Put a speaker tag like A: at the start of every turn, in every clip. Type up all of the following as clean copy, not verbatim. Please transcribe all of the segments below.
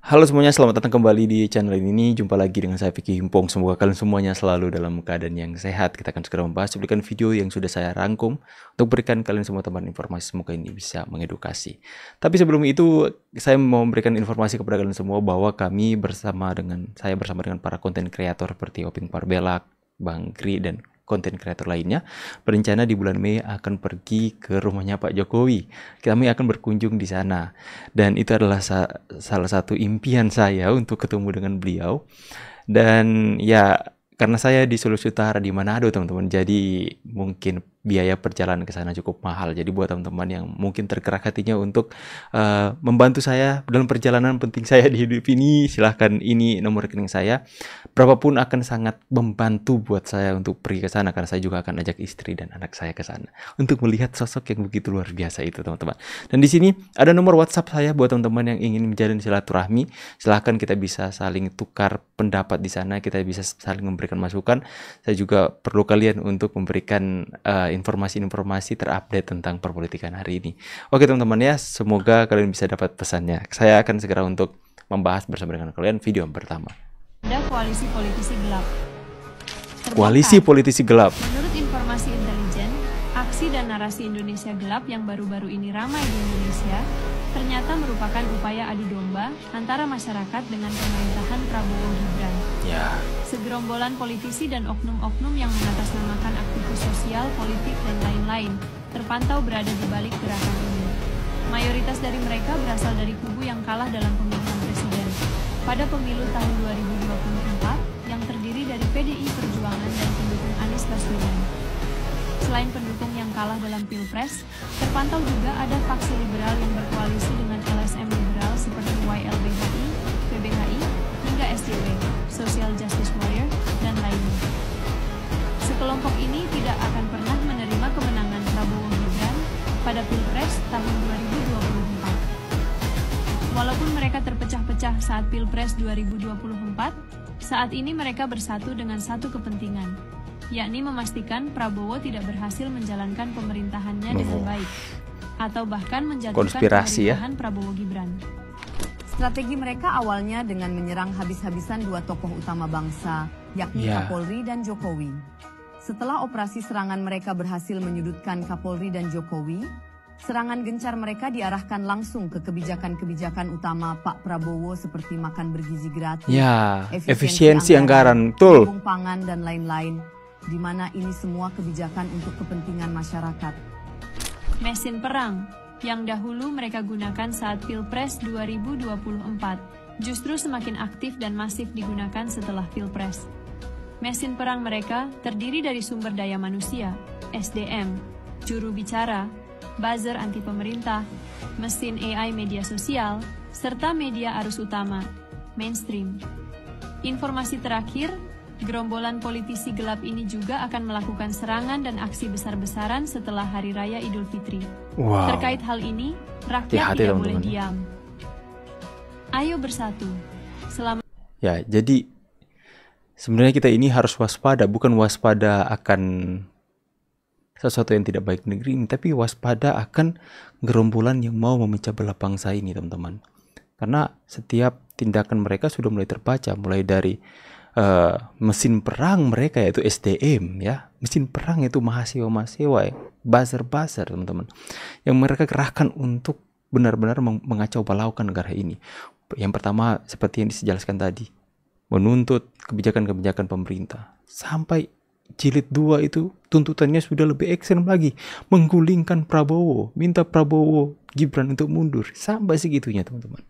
A: Halo semuanya, selamat datang kembali di channel ini. Jumpa lagi dengan saya Vicky Himpong. Semoga kalian semuanya selalu dalam keadaan yang sehat. Kita akan segera membahas cuplikan video yang sudah saya rangkum untuk berikan kalian semua tambahan informasi. Semoga ini bisa mengedukasi. Tapi sebelum itu, saya mau memberikan informasi kepada kalian semua bahwa saya bersama dengan para konten kreator seperti Oping Parbelak, Bang Kri, dan konten kreator lainnya berencana di bulan Mei akan pergi ke rumahnya Pak Jokowi. Kami akan berkunjung di sana, dan itu adalah salah satu impian saya untuk ketemu dengan beliau. Dan ya, karena saya di Sulawesi Utara di Manado teman-teman, jadi mungkin biaya perjalanan ke sana cukup mahal. Jadi buat teman-teman yang mungkin tergerak hatinya untuk membantu saya dalam perjalanan penting saya di hidup ini, silahkan, ini nomor rekening saya. Berapapun akan sangat membantu buat saya untuk pergi ke sana, karena saya juga akan ajak istri dan anak saya ke sana untuk melihat sosok yang begitu luar biasa itu, teman-teman. Dan di sini ada nomor WhatsApp saya buat teman-teman yang ingin menjalin silaturahmi. Silahkan, kita bisa saling tukar pendapat di sana, kita bisa saling memberikan masukan. Saya juga perlu kalian untuk memberikan informasi-informasi terupdate tentang perpolitikan hari ini. Oke teman-teman ya, semoga kalian bisa dapat pesannya. Saya akan segera untuk membahas bersama dengan kalian video yang pertama.
B: Ada koalisi politisi gelap.
A: Koalisi politisi gelap.
B: Menurut informasi intelijen, aksi dan narasi Indonesia gelap yang baru-baru ini ramai di Indonesia ternyata merupakan upaya adu domba antara masyarakat dengan pemerintahan Prabowo Gibran.
A: Ya.
B: Segerombolan politisi dan oknum-oknum yang mengatasnamakan aktivis sosial, politik, dan lain-lain terpantau berada di balik gerakan ini. Mayoritas dari mereka berasal dari kubu yang kalah dalam pemilihan presiden pada pemilu tahun 2024 yang terdiri dari PDI Perjuangan dan pendukung Anies Baswedan. Selain pendukung yang kalah dalam Pilpres, terpantau juga ada faksi liberal yang berkoalisi dengan LSM liberal seperti YLBHI, PBHI, hingga SJW, Social Justice Warrior, dan lainnya. Sekelompok ini tidak akan pernah menerima kemenangan Prabowo Gibran pada Pilpres tahun 2024. Walaupun mereka terpecah-pecah saat Pilpres 2024, saat ini mereka bersatu dengan satu kepentingan, yakni memastikan Prabowo tidak berhasil menjalankan pemerintahannya dengan baik, atau bahkan menjatuhkan pemerintahan Prabowo Gibran.
C: Strategi mereka awalnya dengan menyerang habis-habisan dua tokoh utama bangsa, yakni Kapolri dan Jokowi. Setelah operasi serangan mereka berhasil menyudutkan Kapolri dan Jokowi, serangan gencar mereka diarahkan langsung ke kebijakan-kebijakan utama Pak Prabowo seperti makan bergizi gratis,
A: efisiensi anggaran, betul,
C: pangan, dan lain-lain, di mana ini semua kebijakan untuk kepentingan masyarakat.
B: Mesin perang yang dahulu mereka gunakan saat Pilpres 2024 justru semakin aktif dan masif digunakan setelah Pilpres. Mesin perang mereka terdiri dari sumber daya manusia, SDM, juru bicara, buzzer anti pemerintah, mesin AI media sosial, serta media arus utama, mainstream. Informasi terakhir, gerombolan politisi gelap ini juga akan melakukan serangan dan aksi besar-besaran setelah Hari Raya Idul Fitri. Terkait hal ini, rakyat tidak boleh diam. Ayo bersatu.
A: Ya, jadi sebenarnya kita ini harus waspada, bukan waspada akan sesuatu yang tidak baik di negeri ini, tapi waspada akan gerombolan yang mau memecah belah bangsa ini, teman-teman. Karena setiap tindakan mereka sudah mulai terbaca, mulai dari mesin perang mereka yaitu SDM, ya, mesin perang itu mahasiswa-mahasiswa, buzzer-buzzer, teman-teman, yang mereka kerahkan untuk benar-benar mengacau balaukan negara ini. Yang pertama, seperti yang dijelaskan tadi, menuntut kebijakan-kebijakan pemerintah. Sampai jilid 2 itu tuntutannya sudah lebih ekstrem lagi, menggulingkan Prabowo, minta Prabowo Gibran untuk mundur, sampai segitunya, teman-teman.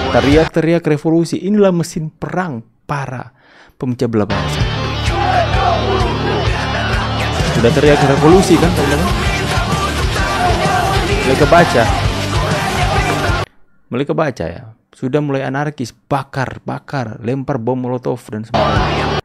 A: Teriak-teriak revolusi, inilah mesin perang para pemecah belah bangsa. Sudah teriak revolusi kan, teman-teman? Mulai kebaca ya. Sudah mulai anarkis, bakar, lempar bom molotov dan sebagainya.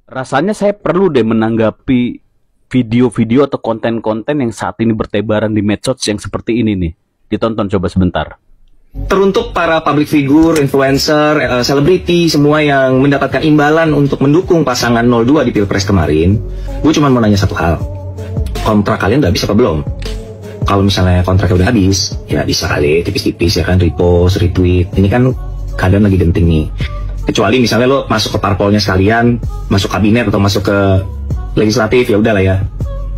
D: Rasanya saya perlu deh menanggapi video-video atau konten-konten yang saat ini bertebaran di medsos yang seperti ini nih. Ditonton coba sebentar.
E: Teruntuk para public figure, influencer, selebriti, semua yang mendapatkan imbalan untuk mendukung pasangan 02 di Pilpres kemarin, gue cuma mau nanya satu hal. Kontrak kalian udah habis apa belum? kalau misalnya kontraknya udah habis, ya bisa kali tipis-tipis ya kan, repost, retweet. Ini kan keadaan lagi genting nih. Kecuali misalnya lo masuk ke parpolnya sekalian, masuk kabinet atau masuk ke legislatif, ya udahlah ya,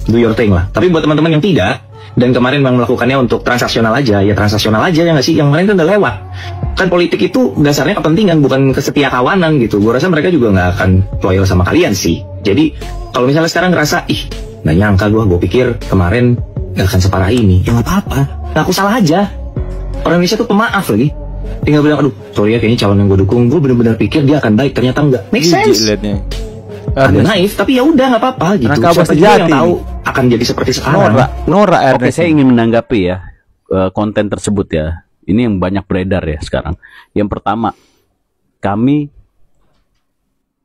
E: do your thing lah. Tapi buat teman-teman yang tidak, dan kemarin memang melakukannya untuk transaksional aja, ya transaksional aja ya nggak sih? Yang kemarin kan udah lewat. Kan politik itu dasarnya kepentingan, bukan kesetiakawanan gitu. Gue rasa mereka juga nggak akan loyal sama kalian sih. Jadi kalau misalnya sekarang ngerasa, ih nggak nyangka gue pikir kemarin nggak akan separah ini, ya nggak apa-apa. Aku salah aja. Orang Indonesia tuh pemaaf lagi. Tinggal bilang, aduh sorry ya, kayaknya calon yang gue dukung, gue bener-bener pikir dia akan baik, ternyata enggak. Make sense. Agak naif, tapi ya udah nggak apa-apa gitu. Siapa juga yang tahu akan jadi seperti sekarang.
D: Oke, saya ingin menanggapi ya konten tersebut ya. Ini yang banyak beredar ya sekarang. Yang pertama, kami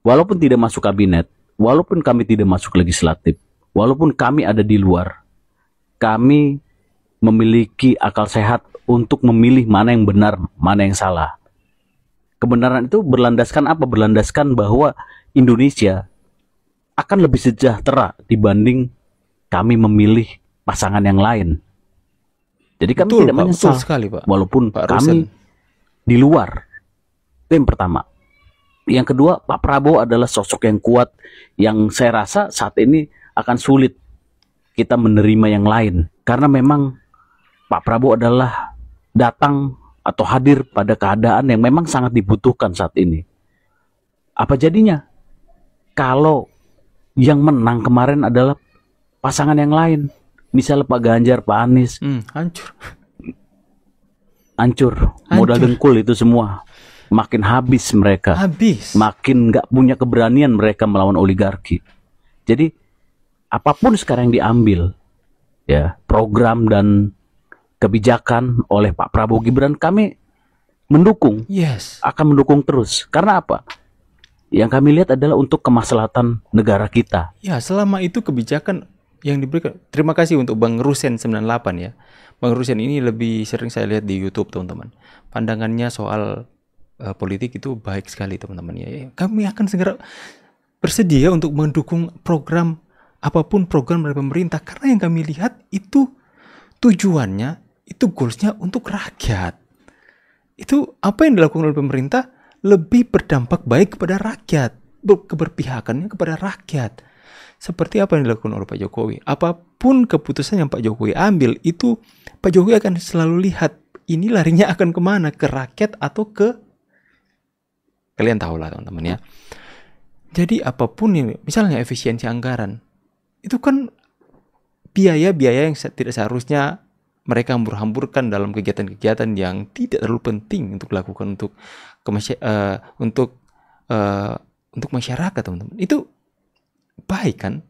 D: walaupun tidak masuk kabinet, walaupun kami tidak masuk legislatif, walaupun kami ada di luar, kami memiliki akal sehat untuk memilih mana yang benar, mana yang salah. Kebenaran itu berlandaskan apa? Berlandaskan bahwa Indonesia akan lebih sejahtera dibanding kami memilih pasangan yang lain. Jadi kami tidak menyesal sekali, Pak. Walaupun kami di luar. Itu yang pertama. Yang kedua, Pak Prabowo adalah sosok yang kuat, yang saya rasa saat ini akan sulit kita menerima yang lain. Karena memang Pak Prabowo adalah datang atau hadir pada keadaan yang memang sangat dibutuhkan saat ini. Apa jadinya kalau yang menang kemarin adalah pasangan yang lain? Misalnya Pak Ganjar, Pak Anies. Hancur. Modal dengkul itu semua. Makin habis mereka. Makin nggak punya keberanian mereka melawan oligarki. Jadi apapun sekarang yang diambil, ya program dan kebijakan oleh Pak Prabowo Gibran, kami mendukung. Akan mendukung terus. Karena apa? Yang kami lihat adalah untuk kemaslahatan negara kita.
A: Ya, selama itu kebijakan yang diberikan. Terima kasih untuk Bang Rusen 98 ya. Bang Rusen ini lebih sering saya lihat di YouTube, teman-teman. Pandangannya soal politik itu baik sekali, teman-teman ya. Kami akan segera bersedia untuk mendukung program apapun program dari pemerintah, karena yang kami lihat itu tujuannya, itu goalsnya untuk rakyat. Itu apa yang dilakukan oleh pemerintah lebih berdampak baik kepada rakyat, keberpihakannya kepada rakyat. Seperti apa yang dilakukan oleh Pak Jokowi. Apapun keputusan yang Pak Jokowi ambil, itu Pak Jokowi akan selalu lihat ini larinya akan kemana, ke rakyat atau ke, kalian tahu lah teman-teman ya. Jadi apapun ini, misalnya efisiensi anggaran, itu kan biaya-biaya yang tidak seharusnya mereka hambur-hamburkan dalam kegiatan-kegiatan yang tidak terlalu penting untuk dilakukan untuk masyarakat, teman-teman. Itu baik kan?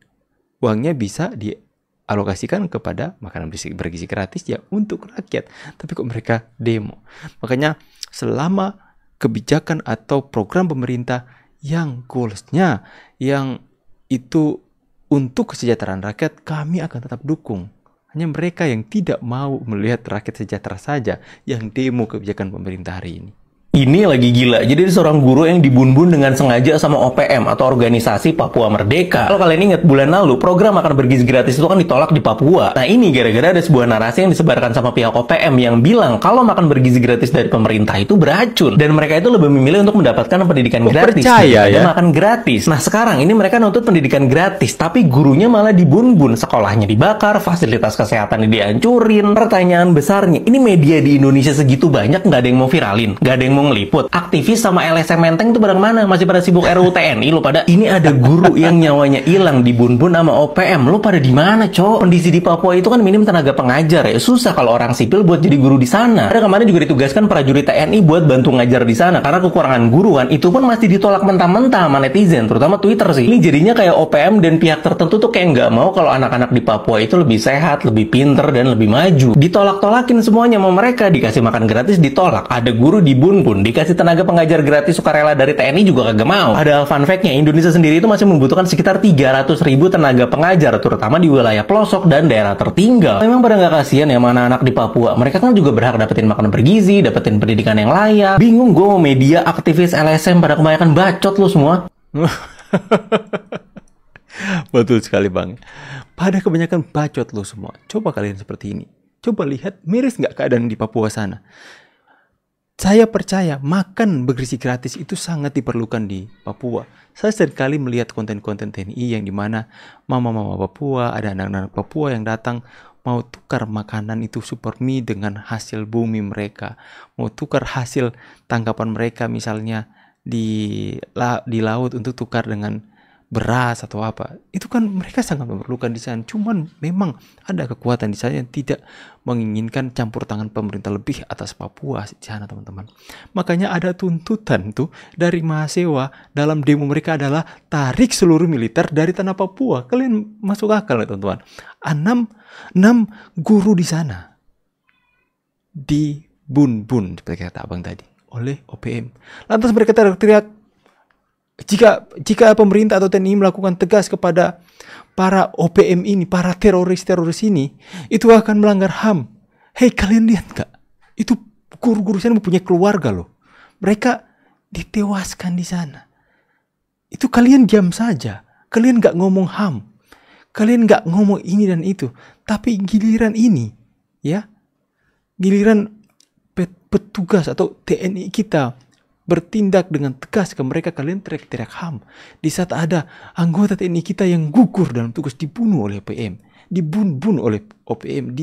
A: Uangnya bisa dialokasikan kepada makanan bergizi gratis ya untuk rakyat. Tapi kok mereka demo? Makanya selama kebijakan atau program pemerintah yang goalsnya yang itu untuk kesejahteraan rakyat, kami akan tetap dukung. Hanya mereka yang tidak mau melihat rakyat sejahtera saja yang demo kebijakan pemerintah hari ini.
F: Ini lagi gila. Jadi ada seorang guru yang dibun-bun dengan sengaja sama OPM atau Organisasi Papua Merdeka. Kalau kalian ingat bulan lalu program makan bergizi gratis itu kan ditolak di Papua. Nah ini gara-gara ada sebuah narasi yang disebarkan sama pihak OPM yang bilang kalau makan bergizi gratis dari pemerintah itu beracun dan mereka itu lebih memilih untuk mendapatkan pendidikan gratis daripada makan gratis. Nah sekarang ini mereka nuntut pendidikan gratis tapi gurunya malah dibun-bun, sekolahnya dibakar, fasilitas kesehatannya dihancurin. Pertanyaan besarnya, ini media di Indonesia segitu banyak nggak ada yang mau viralin, nggak ada yang mau ngeliput. Aktivis sama LSM Menteng itu pada mana? Masih pada sibuk RUU TNI lu pada. Ini ada guru yang nyawanya hilang dibun-bun sama OPM. Lu pada di mana, Cok? Kondisi di Papua itu kan minim tenaga pengajar ya. Susah kalau orang sipil buat jadi guru di sana. Ada kemarin juga ditugaskan prajurit TNI buat bantu ngajar di sana karena kekurangan guru kan. Itu pun masih ditolak mentah-mentah sama netizen, terutama Twitter sih. Ini jadinya kayak OPM dan pihak tertentu tuh kayak nggak mau kalau anak-anak di Papua itu lebih sehat, lebih pinter dan lebih maju. Ditolak-tolakin semuanya sama mereka, dikasih makan gratis ditolak. Ada guru dibun-bun, dikasih tenaga pengajar gratis sukarela dari TNI juga kagak mau. Padahal fun fact-nya Indonesia sendiri itu masih membutuhkan sekitar 300.000 tenaga pengajar, terutama di wilayah pelosok dan daerah tertinggal. Memang pada nggak kasihan ya mana anak di Papua. Mereka kan juga berhak dapetin makanan bergizi, dapetin pendidikan yang layak. Bingung gue mau media, aktivis, LSM pada kebanyakan bacot lu semua.
A: Betul sekali Bang. Pada kebanyakan bacot lu semua. Coba kalian seperti ini. Coba lihat, miris nggak keadaan di Papua sana? Saya percaya makan bergizi gratis itu sangat diperlukan di Papua. Saya seringkali melihat konten-konten TNI yang dimana mama-mama Papua, ada anak-anak Papua yang datang mau tukar makanan itu super mie dengan hasil bumi mereka. Mau tukar hasil tangkapan mereka misalnya di laut untuk tukar dengan beras atau apa. Itu kan mereka sangat memerlukan di sana. Cuman memang ada kekuatan di sana yang tidak menginginkan campur tangan pemerintah lebih atas Papua di sana, teman-teman. Makanya ada tuntutan tuh dari mahasiswa dalam demo mereka adalah tarik seluruh militer dari tanah Papua. Kalian masuk akal ya, teman-teman. 6 guru di sana dibun-bun seperti kata abang tadi oleh OPM. Lantas mereka teriak-teriak, jika pemerintah atau TNI melakukan tegas kepada para OPM ini, para teroris ini, itu akan melanggar HAM. Hei, kalian lihat gak? Itu guru-guru sana mempunyai keluarga loh. Mereka ditewaskan di sana. Itu kalian diam saja. Kalian gak ngomong HAM. Kalian gak ngomong ini dan itu. Tapi giliran ini, ya, giliran petugas atau TNI kita bertindak dengan tegas ke mereka, kalian teriak-teriak HAM. Di saat ada anggota TNI kita yang gugur dalam tugas, dibunuh oleh OPM, dibun-bun oleh OPM,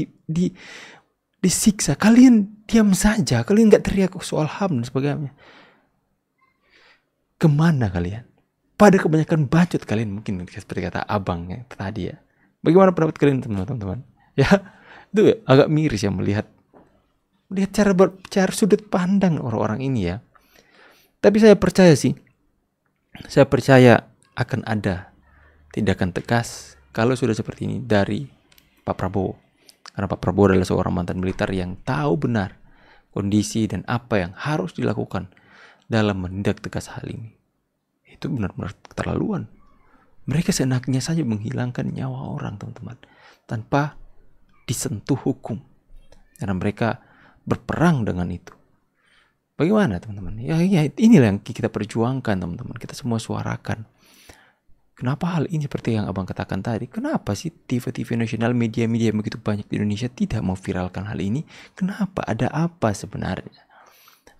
A: disiksa, kalian diam saja, kalian nggak teriak soal HAM dan sebagainya. Kemana kalian? Pada kebanyakan bacot kalian, mungkin seperti kata abang ya, tadi ya. Bagaimana pendapat kalian, teman-teman? Ya, itu agak miris ya melihat cara sudut pandang orang-orang ini ya. Tapi saya percaya sih, saya percaya akan ada tindakan tegas kalau sudah seperti ini dari Pak Prabowo. Karena Pak Prabowo adalah seorang mantan militer yang tahu benar kondisi dan apa yang harus dilakukan dalam menindak tegas hal ini. Itu benar-benar keterlaluan. Mereka seenaknya saja menghilangkan nyawa orang, teman-teman, tanpa disentuh hukum. Karena mereka berperang dengan itu. Bagaimana, teman-teman? Ya, inilah yang kita perjuangkan, teman-teman. Kita semua suarakan. Kenapa hal ini seperti yang abang katakan tadi? Kenapa sih TV-TV nasional, media-media begitu banyak di Indonesia tidak mau viralkan hal ini? Kenapa? Ada apa sebenarnya?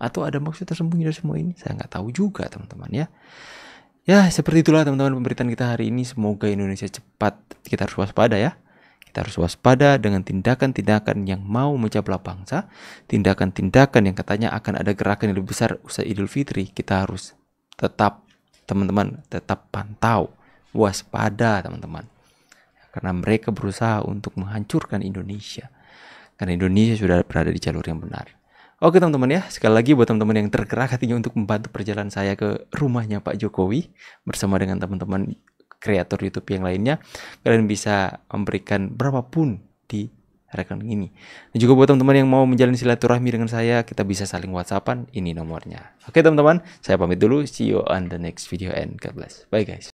A: Atau ada maksud tersembunyi dari semua ini? Saya nggak tahu juga, teman-teman ya. Ya, seperti itulah teman-teman pemberitaan kita hari ini. Semoga Indonesia cepat. Kita harus waspada ya. Kita harus waspada dengan tindakan-tindakan yang mau memecah belah bangsa, tindakan-tindakan yang katanya akan ada gerakan yang lebih besar usai Idul Fitri. Kita harus tetap, teman-teman, tetap pantau, waspada, teman-teman. Karena mereka berusaha untuk menghancurkan Indonesia. Karena Indonesia sudah berada di jalur yang benar. Oke, teman-teman ya, sekali lagi buat teman-teman yang tergerak hatinya untuk membantu perjalanan saya ke rumahnya Pak Jokowi bersama dengan teman-teman kreator YouTube yang lainnya, kalian bisa memberikan berapapun di rekening ini. Dan juga buat teman-teman yang mau menjalin silaturahmi dengan saya, kita bisa saling WhatsAppan, ini nomornya. Oke teman-teman, saya pamit dulu. See you on the next video and God bless. Bye guys.